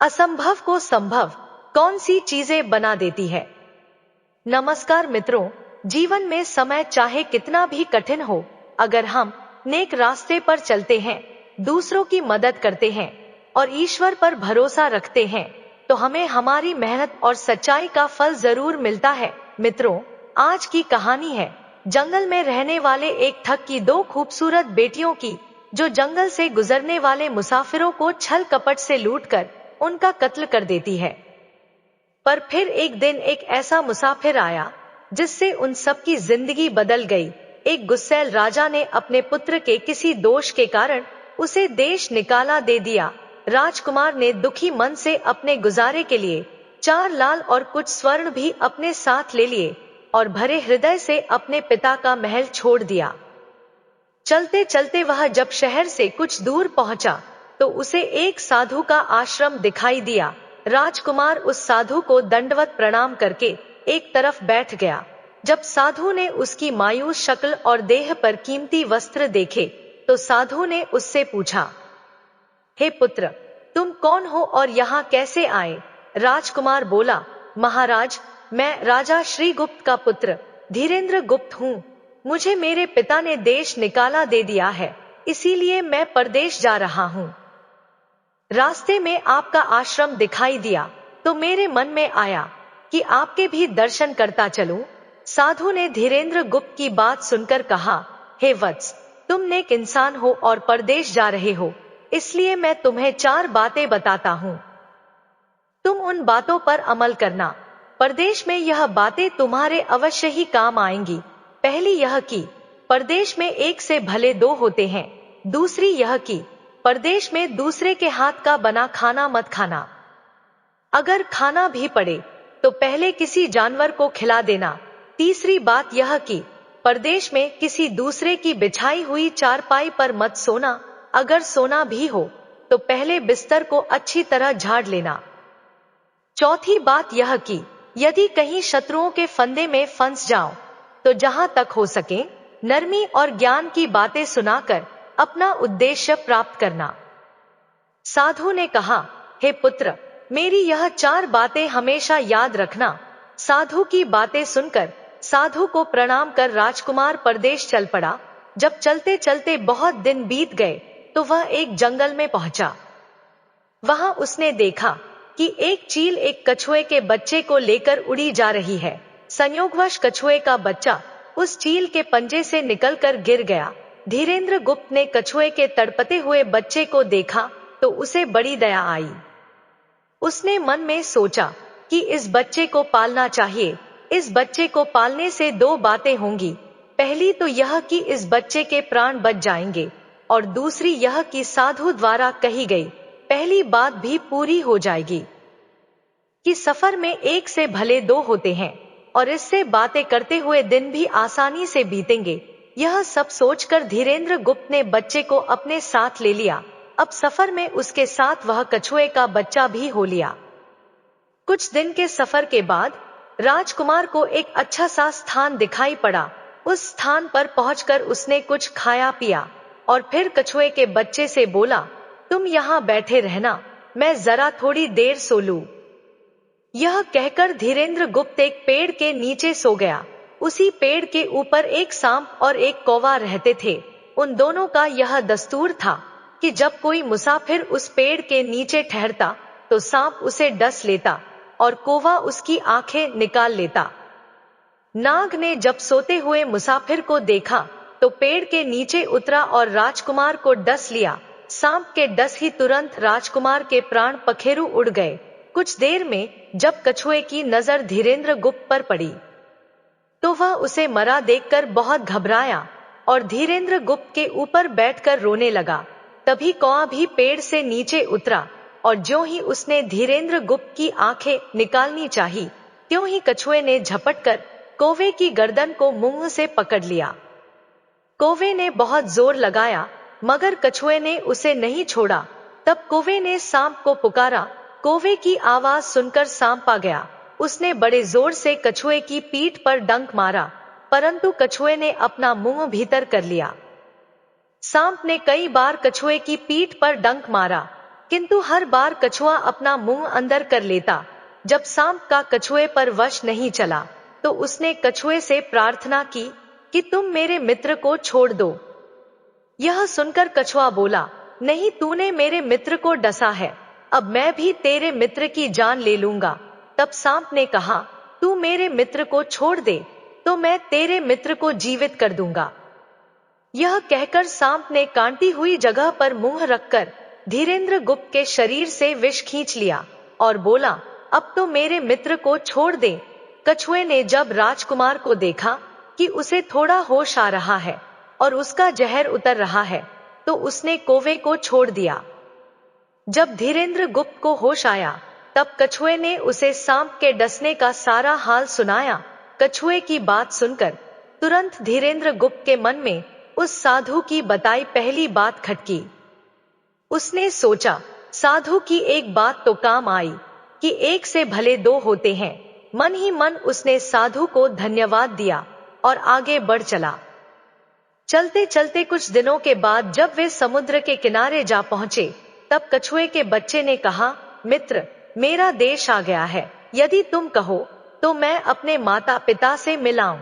असंभव को संभव कौन सी चीजें बना देती है। नमस्कार मित्रों, जीवन में समय चाहे कितना भी कठिन हो, अगर हम नेक रास्ते पर चलते हैं, दूसरों की मदद करते हैं और ईश्वर पर भरोसा रखते हैं, तो हमें हमारी मेहनत और सच्चाई का फल जरूर मिलता है। मित्रों, आज की कहानी है जंगल में रहने वाले एक ठग की दो खूबसूरत बेटियों की, जो जंगल से गुजरने वाले मुसाफिरों को छल कपट से लूटकर उनका कत्ल कर देती है। पर फिर एक दिन एक ऐसा मुसाफिर आया जिससे उन सबकी जिंदगी बदल गई। एक गुस्सैल राजा ने अपने पुत्र के किसी दोष के कारण उसे देश निकाला दे दिया। राजकुमार ने दुखी मन से अपने गुजारे के लिए 4 लाल और कुछ स्वर्ण भी अपने साथ ले लिए और भरे हृदय से अपने पिता का महल छोड़ दिया। चलते चलते वह जब शहर से कुछ दूर पहुंचा तो उसे एक साधु का आश्रम दिखाई दिया। राजकुमार उस साधु को दंडवत प्रणाम करके एक तरफ बैठ गया। जब साधु ने उसकी मायूस शक्ल और देह पर कीमती वस्त्र देखे तो साधु ने उससे पूछा, हे पुत्र, तुम कौन हो और यहाँ कैसे आए? राजकुमार बोला, महाराज, मैं राजा श्रीगुप्त का पुत्र धीरेन्द्र गुप्त हूँ। मुझे मेरे पिता ने देश निकाला दे दिया है, इसीलिए मैं परदेश जा रहा हूँ। रास्ते में आपका आश्रम दिखाई दिया तो मेरे मन में आया कि आपके भी दर्शन करता चलूं। साधु ने धीरेन्द्र गुप्त की बात सुनकर कहा, हे वत्स, तुम नेक इंसान हो और परदेश जा रहे हो, इसलिए मैं तुम्हें 4 बातें बताता हूँ। तुम उन बातों पर अमल करना। परदेश में यह बातें तुम्हारे अवश्य ही काम आएंगी। पहली यह कि परदेश में एक से भले 2 होते हैं। दूसरी यह कि परदेश में दूसरे के हाथ का बना खाना मत खाना। अगर खाना भी पड़े तो पहले किसी जानवर को खिला देना। तीसरी बात यह कि परदेश में किसी दूसरे की बिछाई हुई चारपाई पर मत सोना। अगर सोना भी हो तो पहले बिस्तर को अच्छी तरह झाड़ लेना। चौथी बात यह कि यदि कहीं शत्रुओं के फंदे में फंस जाओ तो जहां तक हो सके नरमी और ज्ञान की बातें सुनाकर अपना उद्देश्य प्राप्त करना। साधु ने कहा, हे पुत्र, मेरी यह 4 बातें हमेशा याद रखना। साधु की बातें सुनकर साधु को प्रणाम कर राजकुमार परदेश चल पड़ा। जब चलते चलते बहुत दिन बीत गए तो वह एक जंगल में पहुंचा। वहां उसने देखा कि एक चील एक कछुए के बच्चे को लेकर उड़ी जा रही है। संयोगवश कछुए का बच्चा उस चील के पंजे से निकलकर गिर गया। धीरेन्द्र गुप्त ने कछुए के तड़पते हुए बच्चे को देखा तो उसे बड़ी दया आई। उसने मन में सोचा कि इस बच्चे को पालना चाहिए। इस बच्चे को पालने से 2 बातें होंगी। पहली तो यह कि इस बच्चे के प्राण बच जाएंगे और दूसरी यह कि साधु द्वारा कही गई पहली बात भी पूरी हो जाएगी कि सफर में एक से भले 2 होते हैं और इससे बातें करते हुए दिन भी आसानी से बीतेंगे। यह सब सोचकर धीरेन्द्र गुप्त ने बच्चे को अपने साथ ले लिया। अब सफर में उसके साथ वह कछुए का बच्चा भी हो लिया। कुछ दिन के सफर के बाद राजकुमार को एक अच्छा सा स्थान दिखाई पड़ा। उस स्थान पर पहुंचकर उसने कुछ खाया पिया और फिर कछुए के बच्चे से बोला, तुम यहाँ बैठे रहना, मैं जरा थोड़ी देर सो लूं। यह कहकर धीरेन्द्र गुप्त एक पेड़ के नीचे सो गया। उसी पेड़ के ऊपर एक सांप और एक कौवा रहते थे। उन दोनों का यह दस्तूर था कि जब कोई मुसाफिर उस पेड़ के नीचे ठहरता तो सांप उसे डस लेता और कौवा उसकी आंखें निकाल लेता। नाग ने जब सोते हुए मुसाफिर को देखा तो पेड़ के नीचे उतरा और राजकुमार को डस लिया। सांप के डस ही तुरंत राजकुमार के प्राण पखेरु उड़ गए। कुछ देर में जब कछुए की नजर धीरेन्द्र गुप्त पर पड़ी तो वह उसे मरा देखकर बहुत घबराया और धीरेन्द्र गुप्त के ऊपर बैठकर रोने लगा। तभी कौवा भी पेड़ से नीचे उतरा और ज्यों ही उसने धीरेन्द्र गुप्त की आंखें निकालनी चाही, त्यों ही कछुए ने झपटकर कौवे की गर्दन को मुंह से पकड़ लिया। कौवे ने बहुत जोर लगाया मगर कछुए ने उसे नहीं छोड़ा। तब कौवे ने सांप को पुकारा। कौवे की आवाज सुनकर सांप आ गया। उसने बड़े जोर से कछुए की पीठ पर डंक मारा, परंतु कछुए ने अपना मुंह भीतर कर लिया। सांप ने कई बार कछुए की पीठ पर डंक मारा किंतु हर बार कछुआ अपना मुंह अंदर कर लेता। जब सांप का कछुए पर वश नहीं चला तो उसने कछुए से प्रार्थना की कि तुम मेरे मित्र को छोड़ दो। यह सुनकर कछुआ बोला, नहीं, तूने मेरे मित्र को डसा है, अब मैं भी तेरे मित्र की जान ले लूंगा। तब सांप ने कहा, तू मेरे मित्र को छोड़ दे तो मैं तेरे मित्र को जीवित कर दूंगा। यह कहकर सांप ने कांटी हुई जगह पर मुंह रखकर धीरेंद्र गुप्त के शरीर से विष खींच लिया और बोला, अब तो मेरे मित्र को छोड़ दे। कछुए ने जब राजकुमार को देखा कि उसे थोड़ा होश आ रहा है और उसका जहर उतर रहा है तो उसने कौवे को छोड़ दिया। जब धीरेंद्र गुप्त को होश आया तब कछुए ने उसे सांप के डसने का सारा हाल सुनाया। कछुए की बात सुनकर तुरंत धीरेंद्र गुप्त के मन में उस साधु की बताई पहली बात खटकी। उसने सोचा, साधु की एक बात तो काम आई कि एक से भले दो होते हैं। मन ही मन उसने साधु को धन्यवाद दिया और आगे बढ़ चला। चलते चलते कुछ दिनों के बाद जब वे समुद्र के किनारे जा पहुंचे तब कछुए के बच्चे ने कहा, मित्र, मेरा देश आ गया है, यदि तुम कहो तो मैं अपने माता पिता से मिलाऊं।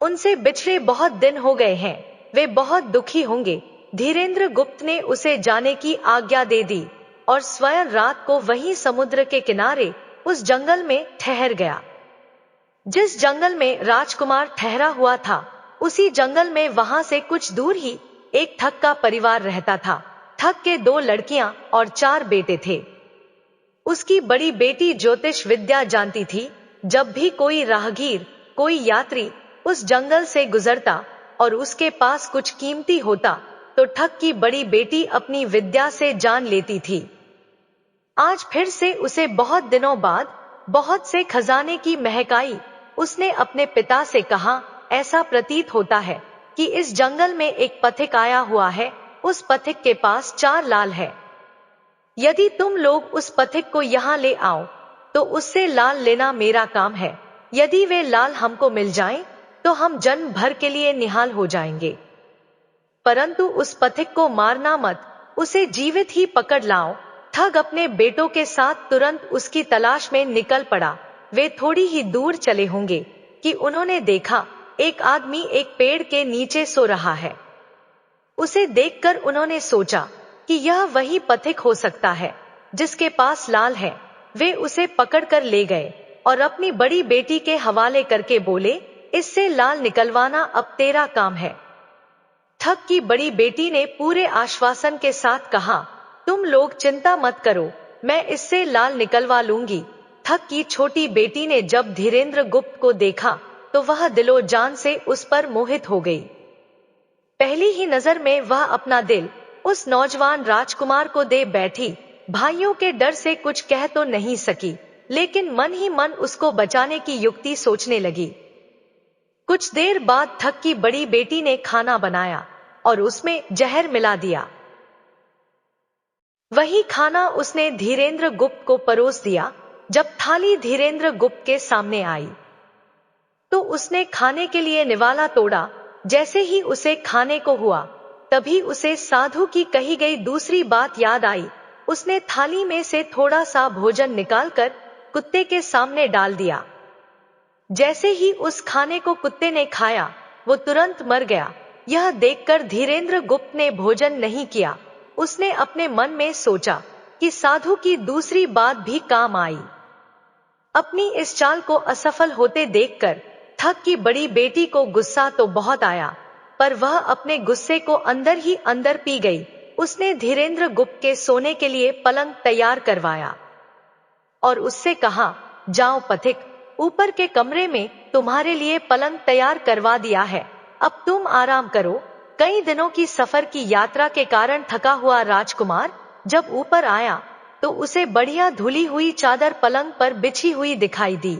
उनसे बिछड़े बहुत दिन हो गए हैं, वे बहुत दुखी होंगे। धीरेंद्र गुप्त ने उसे जाने की आज्ञा दे दी और स्वयं रात को वहीं समुद्र के किनारे उस जंगल में ठहर गया। जिस जंगल में राजकुमार ठहरा हुआ था उसी जंगल में वहां से कुछ दूर ही एक ठग का परिवार रहता था। ठग के 2 लड़कियां और 4 बेटे थे। उसकी बड़ी बेटी ज्योतिष विद्या जानती थी। जब भी कोई राहगीर, कोई यात्री उस जंगल से गुजरता और उसके पास कुछ कीमती होता तो ठग की बड़ी बेटी अपनी विद्या से जान लेती थी। आज फिर से उसे बहुत दिनों बाद बहुत से खजाने की महक आई। उसने अपने पिता से कहा, ऐसा प्रतीत होता है कि इस जंगल में एक पथिक आया हुआ है। उस पथिक के पास 4 लाल है। यदि तुम लोग उस पथिक को यहाँ ले आओ तो उससे लाल लेना मेरा काम है। यदि वे लाल हमको मिल जाएं तो हम जन्म भर के लिए निहाल हो जाएंगे। परंतु उस पथिक को मारना मत, उसे जीवित ही पकड़ लाओ। ठग अपने बेटों के साथ तुरंत उसकी तलाश में निकल पड़ा। वे थोड़ी ही दूर चले होंगे कि उन्होंने देखा एक आदमी एक पेड़ के नीचे सो रहा है। उसे देखकर उन्होंने सोचा कि यह वही पथिक हो सकता है जिसके पास लाल है। वे उसे पकड़कर ले गए और अपनी बड़ी बेटी के हवाले करके बोले, इससे लाल निकलवाना अब तेरा काम है। ठग की बड़ी बेटी ने पूरे आश्वासन के साथ कहा, तुम लोग चिंता मत करो, मैं इससे लाल निकलवा लूंगी। ठग की छोटी बेटी ने जब धीरेंद्र गुप्त को देखा तो वह दिलो जान से उस पर मोहित हो गई। पहली ही नजर में वह अपना दिल उस नौजवान राजकुमार को दे बैठी। भाइयों के डर से कुछ कह तो नहीं सकी, लेकिन मन ही मन उसको बचाने की युक्ति सोचने लगी। कुछ देर बाद ठग की बड़ी बेटी ने खाना बनाया और उसमें जहर मिला दिया। वही खाना उसने धीरेंद्र गुप्त को परोस दिया। जब थाली धीरेंद्र गुप्त के सामने आई तो उसने खाने के लिए निवाला तोड़ा। जैसे ही उसे खाने को हुआ तभी उसे साधु की कही गई दूसरी बात याद आई। उसने थाली में से थोड़ा सा भोजन निकालकर कुत्ते के सामने डाल दिया। जैसे ही उस खाने को कुत्ते ने खाया वो तुरंत मर गया। यह देखकर धीरेंद्र गुप्त ने भोजन नहीं किया। उसने अपने मन में सोचा कि साधु की दूसरी बात भी काम आई। अपनी इस चाल को असफल होते देखकर ठग की बड़ी बेटी को गुस्सा तो बहुत आया, पर वह अपने गुस्से को अंदर ही अंदर पी गई। उसने धीरेंद्र गुप्त के सोने के लिए पलंग तैयार करवाया और उससे कहा, जाओ पथिक, ऊपर के कमरे में तुम्हारे लिए पलंग तैयार करवा दिया है, अब तुम आराम करो। कई दिनों की सफर की यात्रा के कारण थका हुआ राजकुमार जब ऊपर आया तो उसे बढ़िया धुली हुई चादर पलंग पर बिछी हुई दिखाई दी।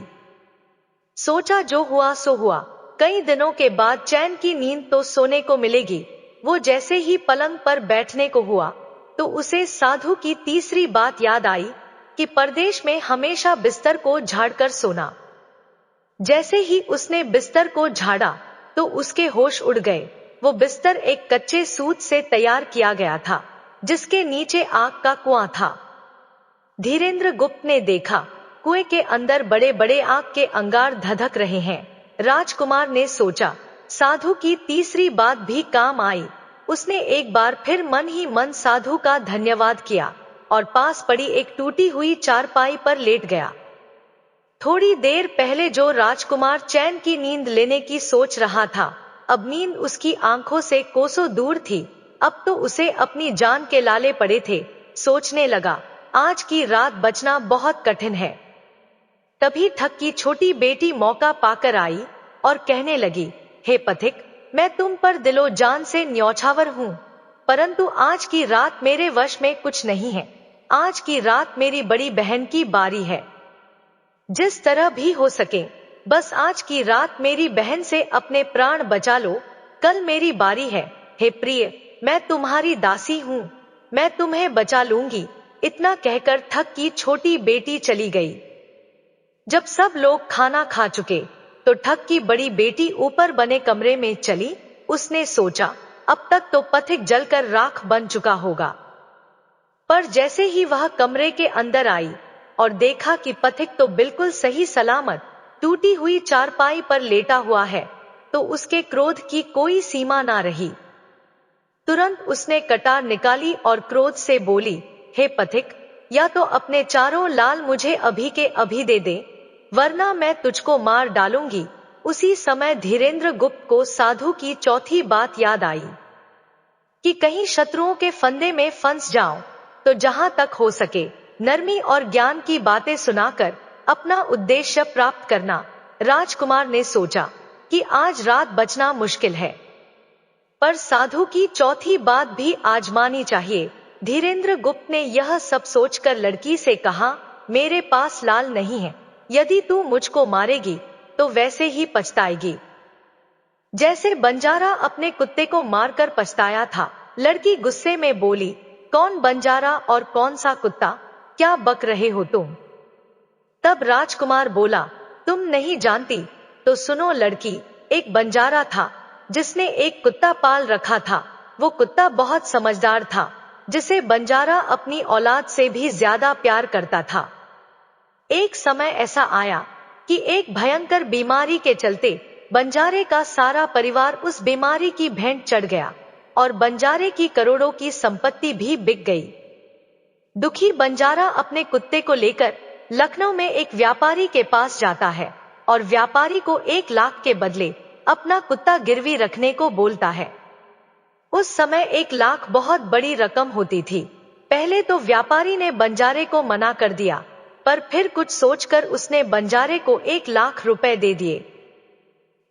सोचा जो हुआ सो हुआ, कई दिनों के बाद चैन की नींद तो सोने को मिलेगी। वो जैसे ही पलंग पर बैठने को हुआ तो उसे साधु की तीसरी बात याद आई कि परदेश में हमेशा बिस्तर को झाड़कर सोना। जैसे ही उसने बिस्तर को झाड़ा तो उसके होश उड़ गए। वो बिस्तर एक कच्चे सूत से तैयार किया गया था जिसके नीचे आग का कुआं था। धीरेंद्र गुप्त ने देखा कुएं के अंदर बड़े बड़े आग के अंगार धधक रहे हैं। राजकुमार ने सोचा, साधु की तीसरी बात भी काम आई। उसने एक बार फिर मन ही मन साधु का धन्यवाद किया और पास पड़ी एक टूटी हुई चारपाई पर लेट गया। थोड़ी देर पहले जो राजकुमार चैन की नींद लेने की सोच रहा था, अब नींद उसकी आंखों से कोसों दूर थी। अब तो उसे अपनी जान के लाले पड़े थे। सोचने लगा, आज की रात बचना बहुत कठिन है। तभी ठग की छोटी बेटी मौका पाकर आई और कहने लगी, हे पथिक, मैं तुम पर दिलो जान से न्यौछावर हूँ, परंतु आज की रात मेरे वश में कुछ नहीं है। आज की रात मेरी बड़ी बहन की बारी है। जिस तरह भी हो सके, बस आज की रात मेरी बहन से अपने प्राण बचा लो। कल मेरी बारी है। हे प्रिय, मैं तुम्हारी दासी हूँ, मैं तुम्हें बचा लूंगी। इतना कहकर ठग की छोटी बेटी चली गई। जब सब लोग खाना खा चुके तो ठग की बड़ी बेटी ऊपर बने कमरे में चली। उसने सोचा, अब तक तो पथिक जलकर राख बन चुका होगा। पर जैसे ही वह कमरे के अंदर आई और देखा कि पथिक तो बिल्कुल सही सलामत टूटी हुई चारपाई पर लेटा हुआ है, तो उसके क्रोध की कोई सीमा ना रही। तुरंत उसने कटार निकाली और क्रोध से बोली, हे पथिक, या तो अपने चारों लाल मुझे अभी के अभी दे दे, वरना मैं तुझको मार डालूंगी। उसी समय धीरेंद्र गुप्त को साधु की चौथी बात याद आई कि कहीं शत्रुओं के फंदे में फंस जाऊं, तो जहां तक हो सके नरमी और ज्ञान की बातें सुनाकर अपना उद्देश्य प्राप्त करना। राजकुमार ने सोचा कि आज रात बचना मुश्किल है, पर साधु की चौथी बात भी आजमानी चाहिए। धीरेंद्र गुप्त ने यह सब सोचकर लड़की से कहा, मेरे पास लाल नहीं है, यदि तू मुझको मारेगी तो वैसे ही पछताएगी, जैसे बंजारा अपने कुत्ते को मारकर पछताया था। लड़की गुस्से में बोली, कौन बंजारा और कौन सा कुत्ता, क्या बक रहे हो तुम? तब राजकुमार बोला, तुम नहीं जानती तो सुनो लड़की, एक बंजारा था जिसने एक कुत्ता पाल रखा था। वो कुत्ता बहुत समझदार था, जिसे बंजारा अपनी औलाद से भी ज्यादा प्यार करता था। एक समय ऐसा आया कि एक भयंकर बीमारी के चलते बंजारे का सारा परिवार उस बीमारी की भेंट चढ़ गया और बंजारे की करोड़ों की संपत्ति भी बिक गई। दुखी बंजारा अपने कुत्ते को लेकर लखनऊ में एक व्यापारी के पास जाता है और व्यापारी को 1 लाख के बदले अपना कुत्ता गिरवी रखने को बोलता है। उस समय 1 लाख बहुत बड़ी रकम होती थी। पहले तो व्यापारी ने बंजारे को मना कर दिया, पर फिर कुछ सोचकर उसने बंजारे को 1 लाख रुपए दे दिए।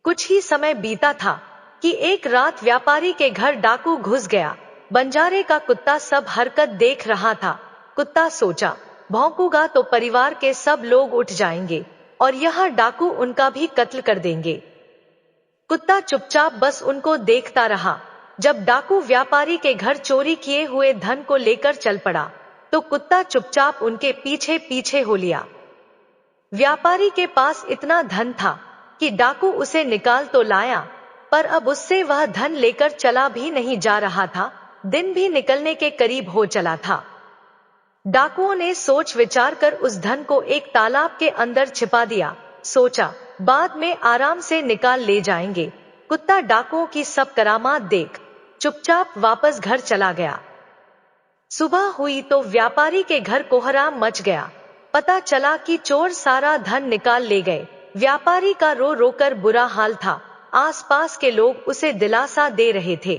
कुछ ही समय बीता था कि एक रात व्यापारी के घर डाकू घुस गया। बंजारे का कुत्ता सब हरकत देख रहा था। कुत्ता सोचा, भौंकूंगा तो परिवार के सब लोग उठ जाएंगे और यह डाकू उनका भी कत्ल कर देंगे। कुत्ता चुपचाप बस उनको देखता रहा। जब डाकू व्यापारी के घर चोरी किए हुए धन को लेकर चल पड़ा, तो कुत्ता चुपचाप उनके पीछे पीछे हो लिया। व्यापारी के पास इतना धन था कि डाकू उसे निकाल तो लाया, पर अब उससे वह धन लेकर चला भी नहीं जा रहा था। दिन भी निकलने के करीब हो चला था। डाकुओं ने सोच विचार कर उस धन को एक तालाब के अंदर छिपा दिया। सोचा, बाद में आराम से निकाल ले जाएंगे। कुत्ता डाकुओं की सब करामात देख चुपचाप वापस घर चला गया। सुबह हुई तो व्यापारी के घर कोहराम मच गया। पता चला कि चोर सारा धन निकाल ले गए। व्यापारी का रो रोकर बुरा हाल था। आसपास के लोग उसे दिलासा दे रहे थे।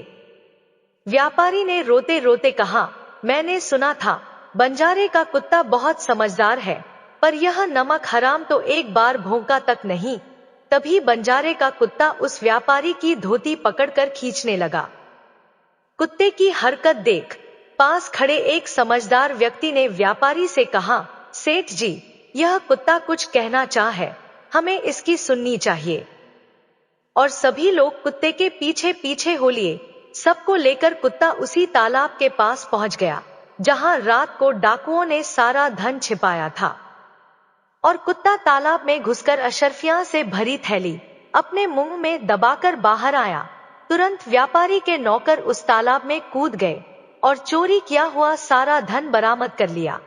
व्यापारी ने रोते रोते कहा, मैंने सुना था बंजारे का कुत्ता बहुत समझदार है, पर यह नमक हराम तो एक बार भौंका तक नहीं। तभी बंजारे का कुत्ता उस व्यापारी की धोती पकड़कर खींचने लगा। कुत्ते की हरकत देख पास खड़े एक समझदार व्यक्ति ने व्यापारी से कहा, सेठ जी, यह कुत्ता कुछ कहना चाहे, हमें इसकी सुननी चाहिए। और सभी लोग कुत्ते के पीछे पीछे हो लिए। सबको लेकर कुत्ता उसी तालाब के पास पहुंच गया जहां रात को डाकुओं ने सारा धन छिपाया था। और कुत्ता तालाब में घुसकर अशर्फियां से भरी थैली अपने मुंह में दबाकर बाहर आया। तुरंत व्यापारी के नौकर उस तालाब में कूद गए और चोरी किया हुआ सारा धन बरामद कर लिया।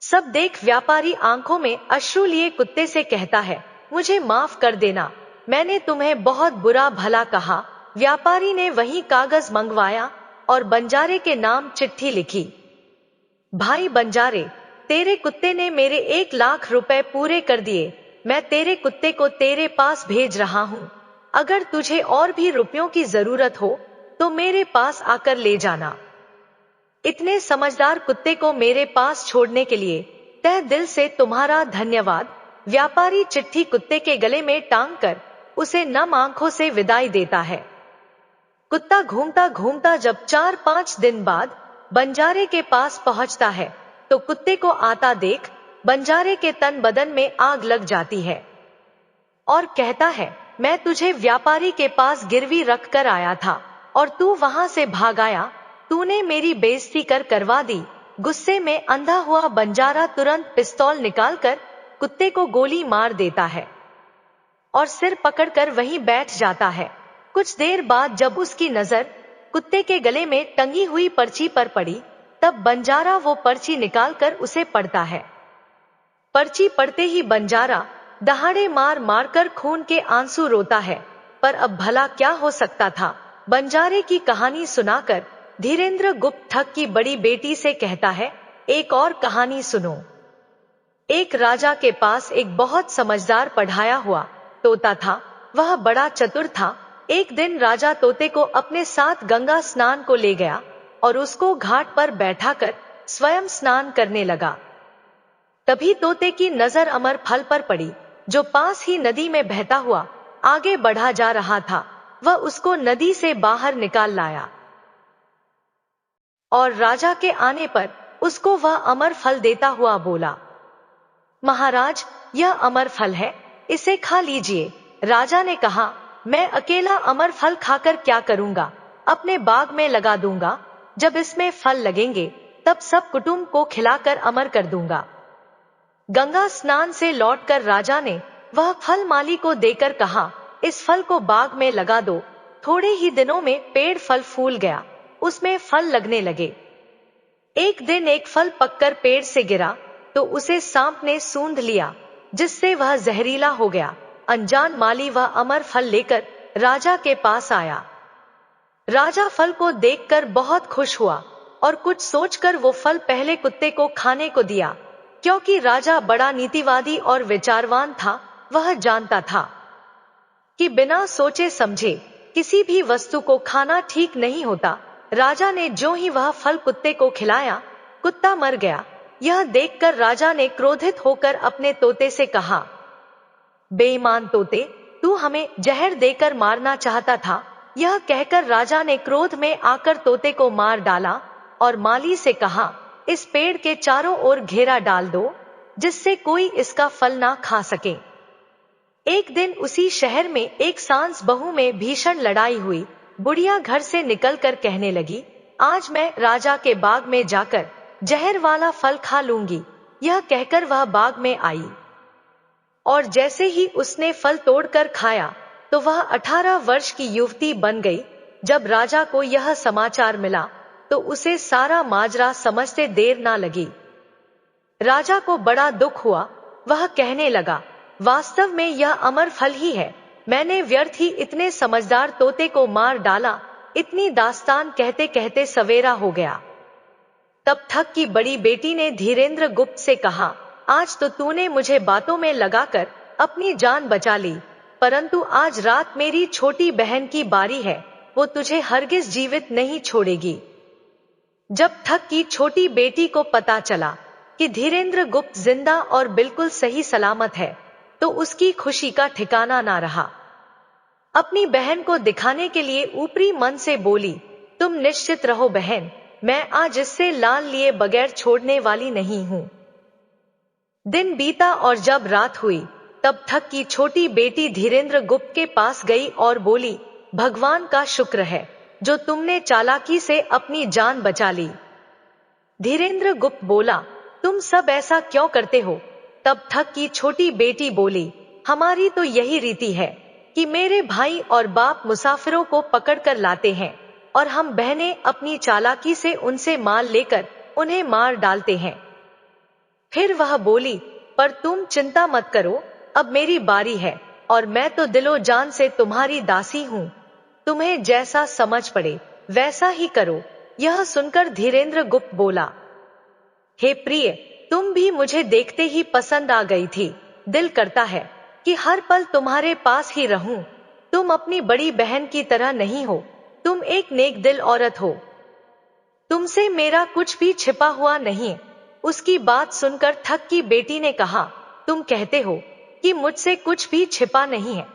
सब देख व्यापारी आंखों में अश्रु लिए कुत्ते से कहता है, मुझे माफ कर देना, मैंने तुम्हें बहुत बुरा भला कहा। व्यापारी ने वही कागज मंगवाया और बंजारे के नाम चिट्ठी लिखी। भाई बंजारे, तेरे कुत्ते ने मेरे 1 लाख रुपए पूरे कर दिए। मैं तेरे कुत्ते को तेरे पास भेज रहा हूँ। अगर तुझे और भी रुपयों की जरूरत हो तो मेरे पास आकर ले जाना। इतने समझदार कुत्ते को मेरे पास छोड़ने के लिए तहे दिल से तुम्हारा धन्यवाद। व्यापारी चिट्ठी कुत्ते के गले में टांग कर उसे नम आंखों से विदाई देता है। कुत्ता घूमता घूमता जब 4-5 दिन बाद बंजारे के पास पहुंचता है तो कुत्ते को आता देख बंजारे के तन बदन में आग लग जाती है और कहता है, मैं तुझे व्यापारी के पास गिरवी रख कर आया था और तू वहां से भाग आया। तूने मेरी बेइज्जती करवा दी। गुस्से में अंधा हुआ बंजारा तुरंत पिस्तौल निकालकर कुत्ते को गोली मार देता है और सिर पकड़कर वहीं बैठ जाता है। कुछ देर बाद जब उसकी नजर कुत्ते के गले में टंगी हुई पर्ची पर पड़ी तब बंजारा वो पर्ची निकालकर उसे पढ़ता है। पर्ची पढ़ते ही बंजारा दहाड़े मार मारकर खून के आंसू रोता है। पर अब भला क्या हो सकता था। बंजारे की कहानी सुनाकर धीरेंद्र गुप्त ठग की बड़ी बेटी से कहता है, एक और कहानी सुनो। एक राजा के पास एक बहुत समझदार पढ़ाया हुआ तोता था। वह बड़ा चतुर था। एक दिन राजा तोते को अपने साथ गंगा स्नान को ले गया और उसको घाट पर बैठाकर स्वयं स्नान करने लगा। तभी तोते की नजर अमर फल पर पड़ी जो पास ही नदी में बहता हुआ आगे बढ़ा जा रहा था। वह उसको नदी से बाहर निकाल लाया और राजा के आने पर उसको वह अमर फल देता हुआ बोला, महाराज, यह अमर फल है, इसे खा लीजिए। राजा ने कहा, मैं अकेला अमर फल खाकर क्या करूंगा, अपने बाग में लगा दूंगा। जब इसमें फल लगेंगे तब सब कुटुंब को खिलाकर अमर कर दूंगा। गंगा स्नान से लौटकर राजा ने वह फल माली को देकर कहा, इस फल को बाग में लगा दो। थोड़े ही दिनों में पेड़ फल फूल गया, उसमें फल लगने लगे। एक दिन एक फल पककर पेड़ से गिरा तो उसे सांप ने सूंघ लिया, जिससे वह जहरीला हो गया। अनजान माली वह अमर फल लेकर राजा के पास आया। राजा फल को देखकर बहुत खुश हुआ और कुछ सोचकर वो फल पहले कुत्ते को खाने को दिया। क्योंकि राजा बड़ा नीतिवादी और विचारवान था, वह जानता था कि बिना सोचे समझे किसी भी वस्तु को खाना ठीक नहीं होता। राजा ने जो ही वह फल कुत्ते को खिलाया, कुत्ता मर गया। यह देखकर राजा ने क्रोधित होकर अपने तोते से कहा, बेईमान तोते, तू हमें जहर देकर मारना चाहता था। यह कहकर राजा ने क्रोध में आकर तोते को मार डाला और माली से कहा, इस पेड़ के चारों ओर घेरा डाल दो, जिससे कोई इसका फल ना खा सके। एक दिन उसी शहर में एक सांस बहू में भीषण लड़ाई हुई। बुढ़िया घर से निकलकर कहने लगी, आज मैं राजा के बाग में जाकर जहर वाला फल खा लूंगी। यह कहकर वह बाग में आई और जैसे ही उसने फल तोड़कर खाया तो वह 18 वर्ष की युवती बन गई। जब राजा को यह समाचार मिला तो उसे सारा माजरा समझते देर ना लगी। राजा को बड़ा दुख हुआ। वह कहने लगा, वास्तव में यह अमर फल ही है। मैंने व्यर्थ ही इतने समझदार तोते को मार डाला। इतनी दास्तान कहते कहते सवेरा हो गया। तब ठग की बड़ी बेटी ने धीरेंद्र गुप्त से कहा, आज तो तूने मुझे बातों में लगाकर अपनी जान बचा ली, परंतु आज रात मेरी छोटी बहन की बारी है, वो तुझे हरगिज जीवित नहीं छोड़ेगी। जब ठग की छोटी बेटी को पता चला कि धीरेंद्र गुप्त जिंदा और बिल्कुल सही सलामत है तो उसकी खुशी का ठिकाना ना रहा। अपनी बहन को दिखाने के लिए ऊपरी मन से बोली, तुम निश्चित रहो बहन, मैं आज इससे लाल लिए बगैर छोड़ने वाली नहीं हूं। दिन बीता और जब रात हुई तब ठग की छोटी बेटी धीरेंद्र गुप्त के पास गई और बोली, भगवान का शुक्र है जो तुमने चालाकी से अपनी जान बचा ली। धीरेंद्र गुप्त बोला, तुम सब ऐसा क्यों करते हो? तब ठग की छोटी बेटी बोली, हमारी तो यही रीति है कि मेरे भाई और बाप मुसाफिरों को पकड़कर लाते हैं, और हम बहनें अपनी चालाकी से उनसे माल लेकर उन्हें मार डालते हैं। फिर वह बोली, पर तुम चिंता मत करो, अब मेरी बारी है और मैं तो दिलो जान से तुम्हारी दासी हूँ। तुम्हें जैसा समझ पड़े वैसा ही करो। यह सुनकर धीरेन्द्र गुप्त बोला, हे प्रिय, तुम भी मुझे देखते ही पसंद आ गई थी। दिल करता है कि हर पल तुम्हारे पास ही रहूं। तुम अपनी बड़ी बहन की तरह नहीं हो, तुम एक नेक दिल औरत हो। तुमसे मेरा कुछ भी छिपा हुआ नहीं। उसकी बात सुनकर ठग की बेटी ने कहा, तुम कहते हो कि मुझसे कुछ भी छिपा नहीं है,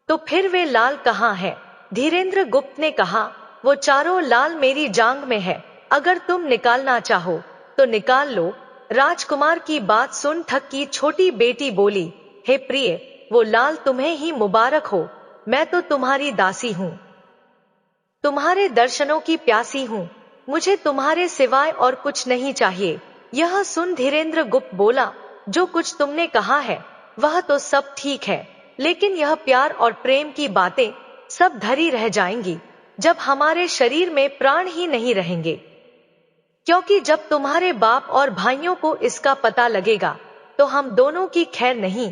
तो फिर वे लाल कहाँ है? धीरेन्द्र गुप्त ने कहा, वो चारों लाल मेरी जांग में है। अगर तुम निकालना चाहो तो निकाल लो। राजकुमार की बात सुन ठग की छोटी बेटी बोली, हे प्रिय, वो लाल तुम्हें ही मुबारक हो। मैं तो तुम्हारी दासी हूँ, तुम्हारे दर्शनों की प्यासी हूँ। मुझे तुम्हारे सिवाय और कुछ नहीं चाहिए। यह सुन धीरेन्द्र गुप्त बोला, जो कुछ तुमने कहा है वह तो सब ठीक है, लेकिन यह प्यार और प्रेम की बातें सब धरी रह जाएंगी जब हमारे शरीर में प्राण ही नहीं रहेंगे। क्योंकि जब तुम्हारे बाप और भाइयों को इसका पता लगेगा तो हम दोनों की खैर नहीं।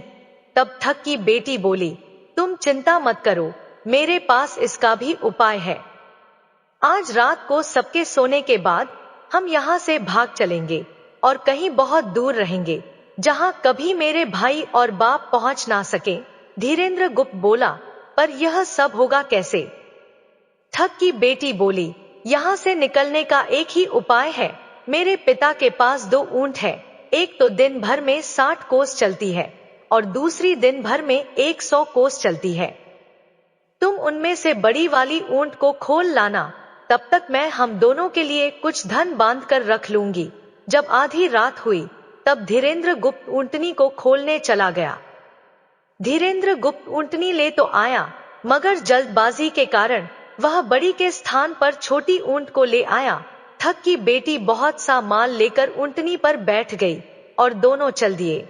तब ठग की बेटी बोली, तुम चिंता मत करो, मेरे पास इसका भी उपाय है। आज रात को सबके सोने के बाद हम यहाँ से भाग चलेंगे और कहीं बहुत दूर रहेंगे, जहाँ कभी मेरे भाई और बाप पहुँच ना सके। धीरेन्द्र गुप्त बोला, पर यह सब होगा कैसे? ठग की बेटी बोली, यहाँ से निकलने का एक ही उपाय है। मेरे पिता के पास 2 ऊंट है, एक तो दिन भर में 60 कोस चलती है और दूसरी दिन भर में 100 कोस चलती है। तुम उनमें से बड़ी वाली ऊंट को खोल लाना, तब तक मैं हम दोनों के लिए कुछ धन बांध कर रख लूंगी। जब आधी रात हुई तब धीरेन्द्र गुप्त ऊंटनी को खोलने चला गया। धीरेन्द्र गुप्त ऊंटनी ले तो आया, मगर जल्दबाजी के कारण वह बड़ी के स्थान पर छोटी ऊंट को ले आया। ठग की बेटी बहुत सा माल लेकर ऊंटनी पर बैठ गई और दोनों चल दिए।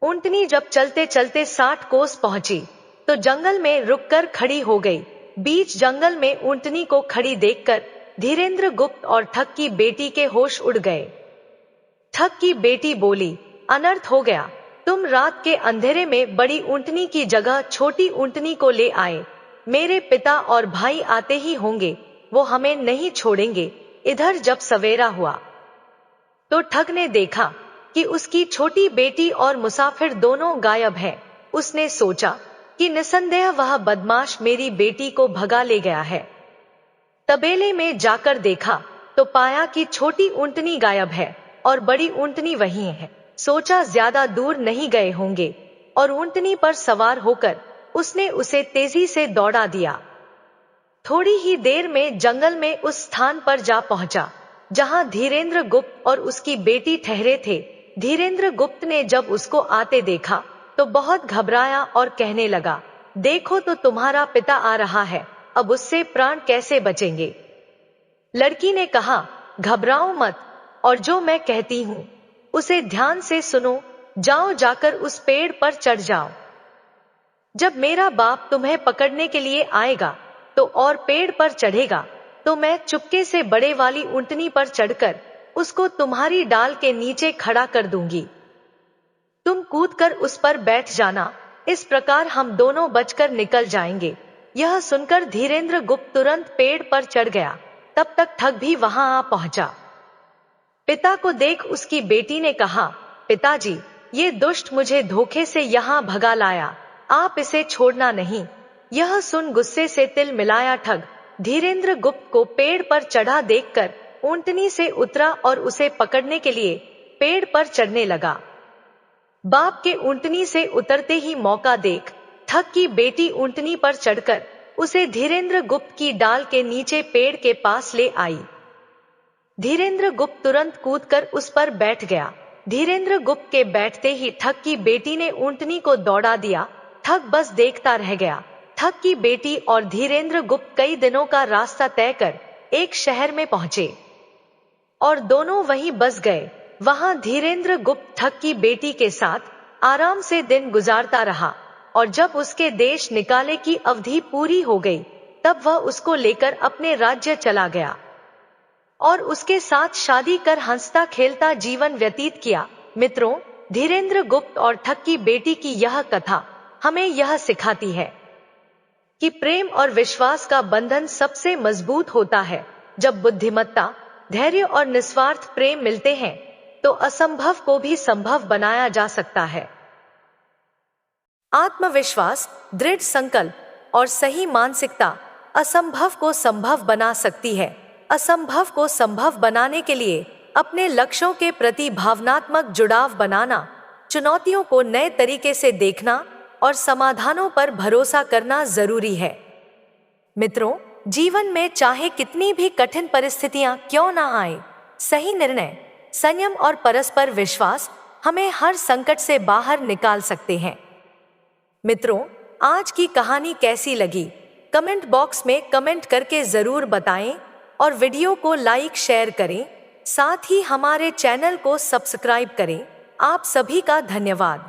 ऊंटनी जब चलते चलते 60 कोस पहुंची तो जंगल में रुककर खड़ी हो गई। बीच जंगल में ऊंटनी को खड़ी देखकर धीरेन्द्र गुप्त और ठग की बेटी के होश उड़ गए। ठग की बेटी बोली, अनर्थ हो गया। तुम रात के अंधेरे में बड़ी ऊंटनी की जगह छोटी ऊंटनी को ले आए। मेरे पिता और भाई आते ही होंगे, वो हमें नहीं छोड़ेंगे। इधर जब सवेरा हुआ तो ठग ने देखा कि उसकी छोटी बेटी और मुसाफिर दोनों गायब हैं। उसने सोचा कि निसंदेह वह बदमाश मेरी बेटी को भगा ले गया है। तबेले में जाकर देखा तो पाया कि छोटी ऊंटनी गायब है और बड़ी ऊंटनी वहीं है। सोचा ज्यादा दूर नहीं गए होंगे और ऊंटनी पर सवार होकर उसने उसे तेजी से दौड़ा दिया। थोड़ी ही देर में जंगल में उस स्थान पर जा पहुंचा जहां धीरेन्द्र गुप्त और उसकी बेटी ठहरे थे। धीरेन्द्र गुप्त ने जब उसको आते देखा तो बहुत घबराया और कहने लगा, देखो तो तुम्हारा पिता आ रहा है, अब उससे प्राण कैसे बचेंगे? लड़की ने कहा, घबराओ मत, और जो मैं कहती हूँ उसे ध्यान से सुनो। जाओ, जाकर उस पेड़ पर चढ़ जाओ। जब मेरा बाप तुम्हें पकड़ने के लिए आएगा तो और पेड़ पर चढ़ेगा तो मैं चुपके से बड़े वाली ऊंटनी पर चढ़कर उसको तुम्हारी डाल के नीचे खड़ा कर दूंगी। तुम कूदकर उस पर बैठ जाना, इस प्रकार हम दोनों बचकर निकल जाएंगे। यह सुनकर धीरेन्द्र गुप्त तुरंत पेड़ पर चढ़ गया। तब तक ठग भी वहां आ पहुंचा। पिता को देख उसकी बेटी ने कहा, पिताजी, ये दुष्ट मुझे धोखे से यहाँ भगा लाया, आप इसे छोड़ना नहीं। यह सुन गुस्से से तिल मिलाया ठग धीरेन्द्र गुप्त को पेड़ पर चढ़ा देखकर ऊंटनी से उतरा और उसे पकड़ने के लिए पेड़ पर चढ़ने लगा। बाप के ऊंटनी से उतरते ही मौका देख ठग की बेटी ऊंटनी पर चढ़कर उसे धीरेन्द्र गुप्त की डाल के नीचे पेड़ के पास ले आई। धीरेन्द्र गुप्त तुरंत कूदकर उस पर बैठ गया। धीरेन्द्र गुप्त के बैठते ही ठग की बेटी ने ऊंटनी को दौड़ा दिया। ठग बस देखता रह गया। ठग की बेटी और धीरेन्द्र गुप्त कई दिनों का रास्ता तय कर एक शहर में पहुंचे और दोनों वहीं बस गए। वहां धीरेन्द्र गुप्त ठग की बेटी के साथ आराम से दिन गुजारता रहा और जब उसके देश निकाले की अवधि पूरी हो गई तब वह उसको लेकर अपने राज्य चला गया और उसके साथ शादी कर हंसता खेलता जीवन व्यतीत किया। मित्रों, धीरेन्द्र गुप्त और ठग की बेटी की यह कथा हमें यह सिखाती है कि प्रेम और विश्वास का बंधन सबसे मजबूत होता है। जब बुद्धिमत्ता, धैर्य और निस्वार्थ प्रेम मिलते हैं तो असंभव को भी संभव बनाया जा सकता है। आत्मविश्वास, दृढ़ संकल्प और सही मानसिकता असंभव को संभव बना सकती है। असंभव को संभव बनाने के लिए अपने लक्ष्यों के प्रति भावनात्मक जुड़ाव बनाना, चुनौतियों को नए तरीके से देखना और समाधानों पर भरोसा करना जरूरी है। मित्रों, जीवन में चाहे कितनी भी कठिन परिस्थितियां क्यों ना आए, सही निर्णय, संयम और परस्पर विश्वास हमें हर संकट से बाहर निकाल सकते हैं। मित्रों, आज की कहानी कैसी लगी कमेंट बॉक्स में कमेंट करके जरूर बताएं और वीडियो को लाइक शेयर करें, साथ ही हमारे चैनल को सब्सक्राइब करें। आप सभी का धन्यवाद।